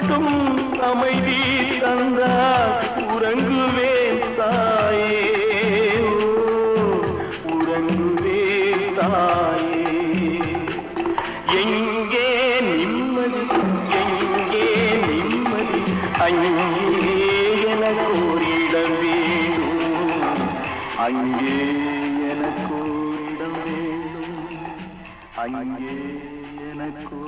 மட்டும் அமைதி தந்தால் உறங்குவேன் தாயே, உறங்குவேன் தாயே. எங்கே நிம்மதி, எங்கே நிம்மதி, அங்கே எனக்கு ஓரிடம் வேணும், அங்கே எனக்கு ஓரிடம் வேணும், அங்கே எனக்கு